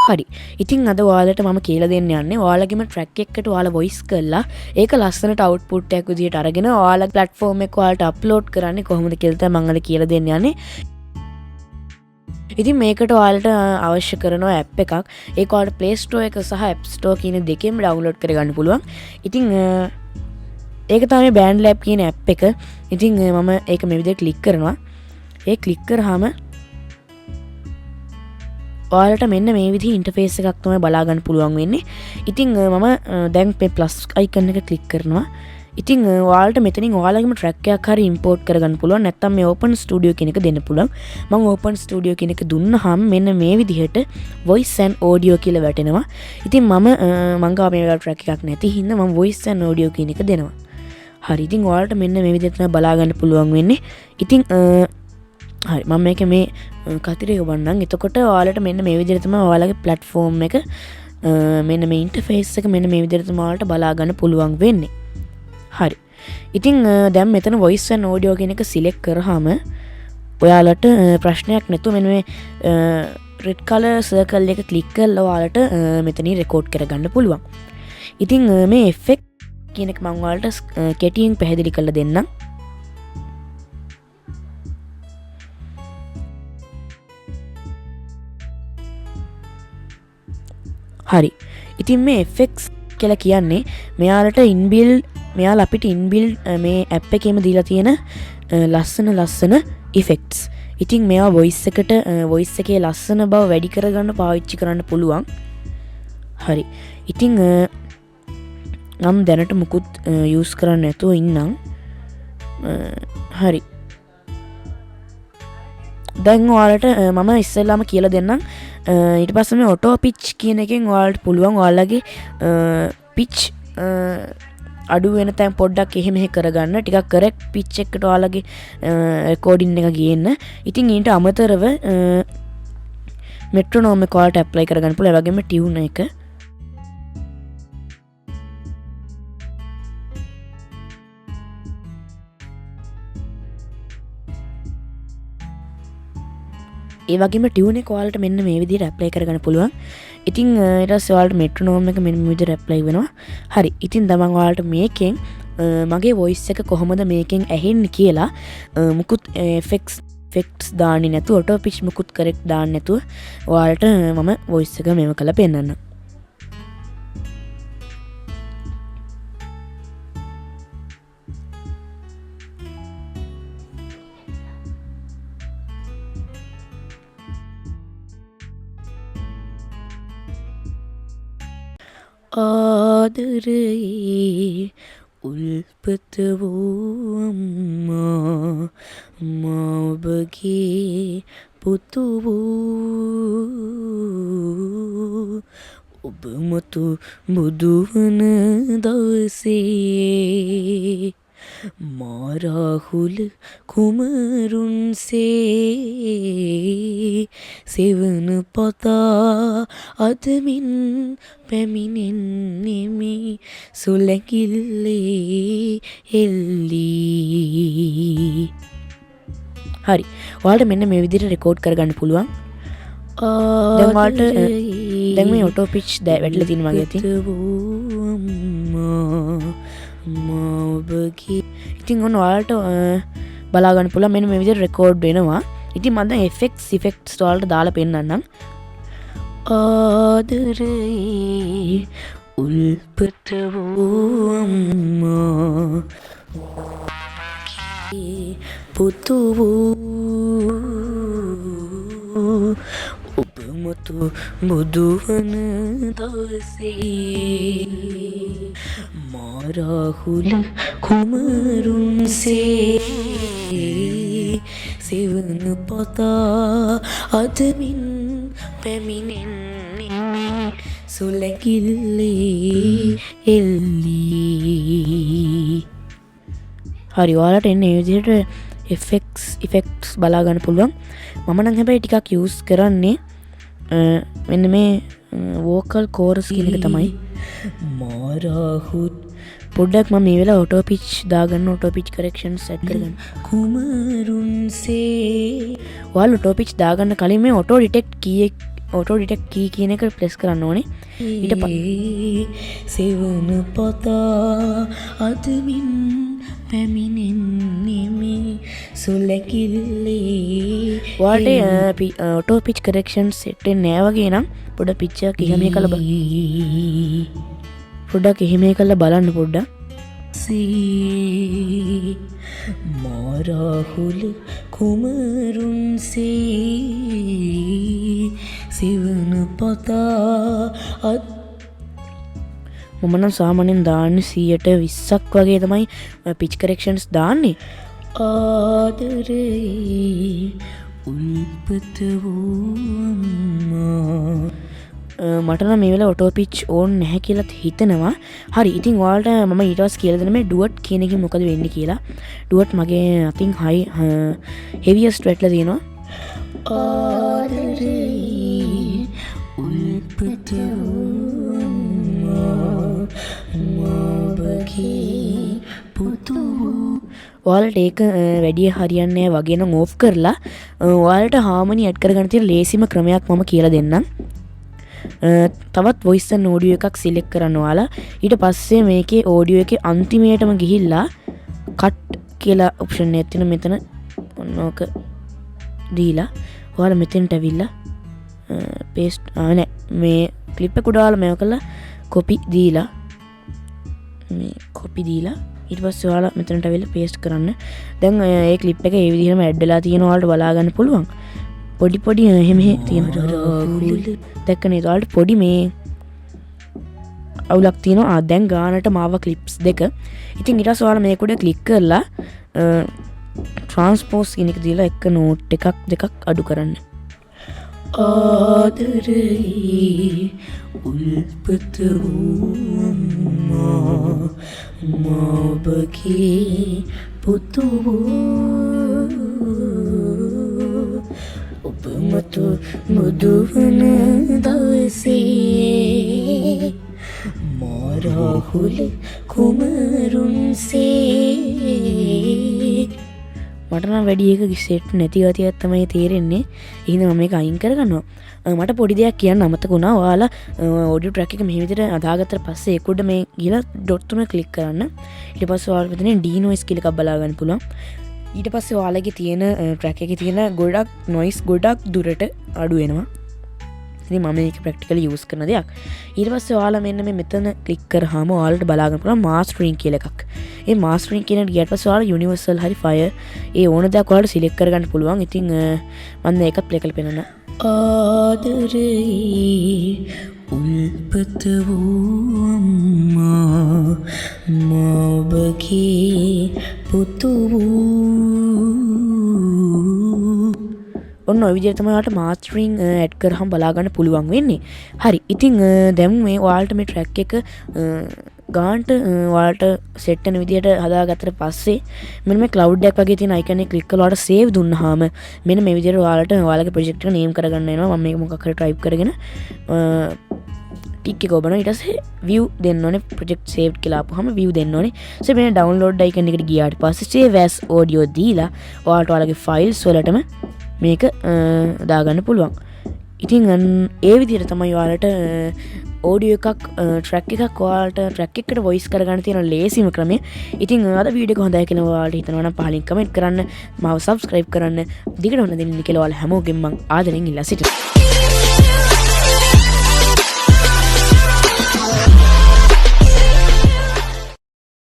හරි. ඉතින් අද ඔයාලට මම කියලා දෙන්න යන්නේ ඔයාලගේම ට්‍රැක් එකකට ඔයාලා වොයිස් කරලා ඒක ලස්සනට අවුට්පුට් එකක් විදිහට අරගෙන ඔයාලා ප්ලැට්ෆෝම් එක ඔයාලට අප්ලෝඩ් කරන්නේ කොහොමද කියලා තමයි මම අද කියලා දෙන්න යන්නේ. ඉතින් මේකට ඔයාලට අවශ්‍ය කරන ඇප් එකක්. ඒක ඔයාලට Play Store එක සහ App Store කියන දෙකෙන්ම ඩවුන්ලෝඩ් කරගන්න පුළුවන්. ඉතින් ඒක තමයි බෑන්ඩ් ලැබ් කියන ඇප් එක. ඉතින් මම ඒක මේ විදිහට ක්ලික් කරනවා. ඒ ක්ලික් කරාම ඔයාලට මෙන්න මේ විදිහේ ඉන්ටර්ෆේස් එකක් තමයි බලා ගන්න පුළුවන් වෙන්නේ. ඉතින් මම දැන් මේ ප්ලස් අයිකන් එක ක්ලික් කරනවා. ඉතින් ඔයාලට මෙතනින් ඔයාලගේම ට්‍රැක් එකක් හරි ඉම්පෝර්ට් කරගන්න පුළුවන්. නැත්නම් මේ Open Studio කියන එක දෙන්න පුළුවන්. මම Open Studio කියන එක දුන්නාම මෙන්න මේ විදිහට voice and audio කියලා වැටෙනවා. ඉතින් මම ගාව මේ වෙලාවට ට්‍රැක් එකක් නැති හින්දා මම voice and audio කියන එක දෙනවා. හරි. ඉතින් ඔයාලට මෙන්න මේ විදිහට තමයි බලා ගන්න පුළුවන් වෙන්නේ. ඉතින් හරි මම මේක මේ කතිරේ ගවන්නම්. එතකොට ඔයාලට මෙන්න මේ විදිහට තමයි ඔයාලගේ platform එක මෙන්න මේ interface එක මෙන්න මේ විදිහට තමයි ඔයාලට බලා ගන්න පුළුවන් වෙන්නේ. හරි. ඉතින් දැන් මෙතන voice and audio කියන එක select කරාම ඔයාලට ප්‍රශ්නයක් නැතුව මෙන්න මේ red color circle එක click කරලා ඔයාලට මෙතනින් record කරගන්න පුළුවන්. ඉතින් මේ effect කියන එක මම ඔයාලට කෙටියෙන් පැහැදිලි කරලා දෙන්නම්. හරි. ඉතින් මේ effects කියලා කියන්නේ මෙයාලා අපිට inbuilt මේ app එකේම දීලා තියෙන ලස්සන effects. ඉතින් මේවා voice එකේ ලස්සන බව වැඩි කරගන්න පාවිච්චි කරන්න පුළුවන්. හරි. ඉතින් මම දැනට මුකුත් use කරන්න නැතුව ඉන්නම්. හරි. දැන් ඔයාලට මම ඉස්සෙල්ලාම කියලා දෙන්නම්. ඊට පස්සේ මේ auto pitch කියන එකෙන් ඔයාලට පුළුවන් ඔයාලගේ pitch අඩු වෙන තැන් පොඩ්ඩක් එහෙම කරගන්න. ටිකක් correct pitch එකට ඔයාලගේ recording එක ගේන්න. ඉතින් ඊට අමතරව metronome එක ඔයාලට apply කරගන්න පුළුවන්. ඒ වගේම tune එක. ඒ වගේම tune එක ඔයාලට මෙන්න මේ විදිහට apply කරගන්න පුළුවන්. ඉතින් ඊට පස්සේ ඔයාලට metronome එක මෙන්න මේ විදිහට apply වෙනවා. හරි. ඉතින් දැන් ඔයාලට මේකෙන් මගේ voice එක කොහොමද මේකෙන් ඇහෙන්නේ කියලා මුකුත් effects දාන්නේ නැතුව auto pitch මුකුත් correct දාන්නේ නැතුව ඔයාලට මම voice එක මේව කරලා පෙන්නන්නම්. ආදරයේ උල්පත වූ අම්මා මා ඔබගේ පුතු වූ ඔබ මතු බුදු වන දවසේ මා රාහුල කුමරුන්සේ සෙවන පතා අදමින් පැමිණෙන්නෙමි සුලැකිල්ලේ එල්ලී. හරි. ඔයාලට මෙන්න මේ විදිහට රෙකෝඩ් කරගන්න පුළුවන්. දැන් මේ auto pitch වැටලා තියෙන වගේ ඇති. ඉතින් ඔන්න ඔයාලට බලා ගන්න පුළුවන් මෙන්න මේ විදිහට රෙකෝඩ් වෙනවා. ඉතින් මම දැන් effects වලට දාලා පෙන්නන්නම්. ආදරේ උල්පත වූ අම්මා පුතු වූ ඔබ මතු බුදු වන දවසේ මා රාහුල කුමරුන්සේ සෙවන පතා අදමින් පැමිණෙන්නෙමි සුලැකිල්ලේ එල්ලී. හරි. ඔයාලට එන්නේ මේ විදිහට effects බලා ගන්න පුළුවන්. මම නම් හැබැයි ටිකක් use කරන්නේ මෙන්න මේ vocal chorus කියන එක තමයි. මා රාහුල පොඩ්ඩක් මම මේ වෙලාව auto pitch දාගන්න auto pitch correction set කරගන්න. කුමරුන්සේ ඔයාලා auto pitch දාගන්න කලින් මේ auto detect key auto detect key කියන එක ප්‍රෙස් කරන්න ඕනේ. ඊට සෙවන පතා අදමින් පැමිණෙන්නේ මේ සුලකිල්ලේ ඔයාලට ඔටෝ පිච් කරෙක්ෂන් සෙට් වෙන්නේ නැහැ වගේ නම් පොඩ පිච් එක එහෙම කළා පොඩ්ඩක් එහෙම කළා බලන්න පොඩ්ඩක්. මාරාහුල කුමරුන්සේ සිවන පතා මම නම් සාමාන්‍යයෙන් දාන්නේ 120ක් වගේ තමයි පිච් කරෙක්ෂන්ස් දාන්නේ. ආදරේ උල්පත වූ මට නම් මේ වෙලාව ඔටෝ පිච් ඕන් නැහැ කියලා හිතෙනවා. හරි ඉතින් ඔයාලට මම ඊට පස්සේ කියලා දෙන්න මේ ඩුවට් කියන එකෙන් මොකද වෙන්නේ කියලා. ඩුවට් මගේ අතින් හයි හෙවියස්ට් වැටලා තියෙනවා. ආදරේ උල්පත ඔයාලට ඒක වැඩිය හරියන්නේ වගේ නම් ඕෆ් කරලා ඔයාලට හාමනි ඇඩ් කරගන්න තියෙන ලේසිම ක්‍රමයක් මම කියලා දෙන්නම්. තවත් වොයිස් ඇන් ඔඩියෝ එකක් සිලෙක්ට් කරන්න ඔයාලා. ඊට පස්සේ මේකේ ඔඩියෝ එකේ අන්තිමේටම ගිහිල්ලා කට් කියලා ඔප්ෂන් එකක් තියෙන මෙතන ඔන්න ඕක දීලා ඔයාලා මෙතෙන්ට ඇවිල්ලා පේස්ට් නෑ මේ ක්ලිප් එක උඩ ඔයාලා මේව කරලා කොපි දීලා මේ කොපි දීලා ඊට පස්සේ ඔයාලා මෙතනට ඇවිල්ලා පේස්ට් කරන්න. දැන් ඒ ක්ලිප් එක ඒ විදිහටම ඇඩ් වෙලා තියෙනවා ඔයාලට බලා ගන්න පුළුවන්. පොඩි පොඩි එහෙම තියෙනවා. දැක්ක නේද ඔයාලට පොඩි මේ අවුලක් තියෙනවා. දැන් ගානට මාව ක්ලිප්ස් දෙක. ඉතින් ඊට පස්සේ ඔයාලා මේක උඩ ක්ලික් කරලා ට්‍රාන්ස්පෝස් කියන එක දීලා එක නෝට් එකක් දෙකක් අඩු කරන්න. ආදරේ උල්පත මාබගේ පුතු ඔබමතු මුදුවන දවසේ මාරාහුල කුමරුන්සේ මට නම් වැඩි එක සෙට් නැති ගතියක් තමයි තේරෙන්නේ. එහෙනම් මම මේක අයින් කරගන්නවා. මට පොඩි දෙයක් කියන්න අමතක වුණා. ඔයාලා ඔඩියෝ ට්‍රැක් එක මෙහෙම විදිහට අදාගත්තට පස්සේ ඒක උඩ මේ ගිහලා ඩොට් තුන ක්ලික් කරන්න. ඊට පස්සේ ඔයාලා මෙතන ඩී නොයිස් කියලා එකක් බලා ගන්න පුළුවන්. ඊට පස්සේ ඔයාලගේ තියෙන ට්‍රැක් එකේ තියෙන ගොඩක් නොයිස් ගොඩක් දුරට අඩු වෙනවා. ඉතින් මම මේක ප්‍රැක්ටිකලි යූස් කරන දෙයක්. ඊට පස්සේ ඔයාලා මෙන්න මේ මෙතන ක්ලික් කරාම ඔයාලට බලා ගන්න පුළුවන් මාස්ටරින් කියලා එකක්. ඒ මාස්ටරින් කියන එකට ගියට පස්සේ ඔයාලා යුනිවර්සල් හරි ෆයර් ඒ ඕන දෙයක් ඔයාලට සිලෙක්ට් කරගන්න පුළුවන්. ඉතින් මම මේකත් ප්ලේ කරලා පෙන්නන්න. ආදරේ උල්පත වූ මාබගේ පුතු ඔන්න ඔය විදිහට තමයි ඔයාලට මාස්ටරින් ඇඩ් කරාම බලා ගන්න පුළුවන් වෙන්නේ. හරි. ඉතින් දැන් මේ ඔයාලට මේ ට්‍රැක් එක ගානට ඔයාලට සෙට් වෙන විදිහට හදාගත්තට පස්සේ මෙන්න මේ ක්ලවුඩ් එකක් වගේ තියෙන අයිකන් එක ක්ලික් කරලා ඔයාලට සේව් දුන්නාම මෙන්න මේ විදිහට ඔයාලට ඔයාලගේ ප්‍රොජෙක්ට් එක නේම් කරගන්න වෙනවා. මම මේක මොකක් හරි ටයිප් කරගෙන ටික් එක ඔබනවා. ඊට පස්සේ view දෙන්න ඕනේ. project saved කියලා අපුවාම view දෙන්න ඕනේ. ඊට මේ download icon එකට ගියාට පස්සේ save as audio දීලා ඔයාලට ඔයාලගේ files වලටම මේක දාගන්න පුළුවන්. ඉතින් ඒ විදිහට තමයි ඔයාලට ඔඩියෝ එකක් ට්‍රැක් එකක් ඔයාලට ට්‍රැක් එකට වොයිස් කරගන්න තියෙන ලේසිම ක්‍රමය. ඉතින් අද වීඩියෝ එක හොඳයි කියලා ඔයාලට හිතනවා නම් පහලින් කමෙන්ට් කරන්න, මාව subscribe කරන්න, දිගට හොඳ දෙන්න කියලා ඔයාලා හැමෝගෙම මම ආදරෙන් ඉල්ලා සිටිනවා.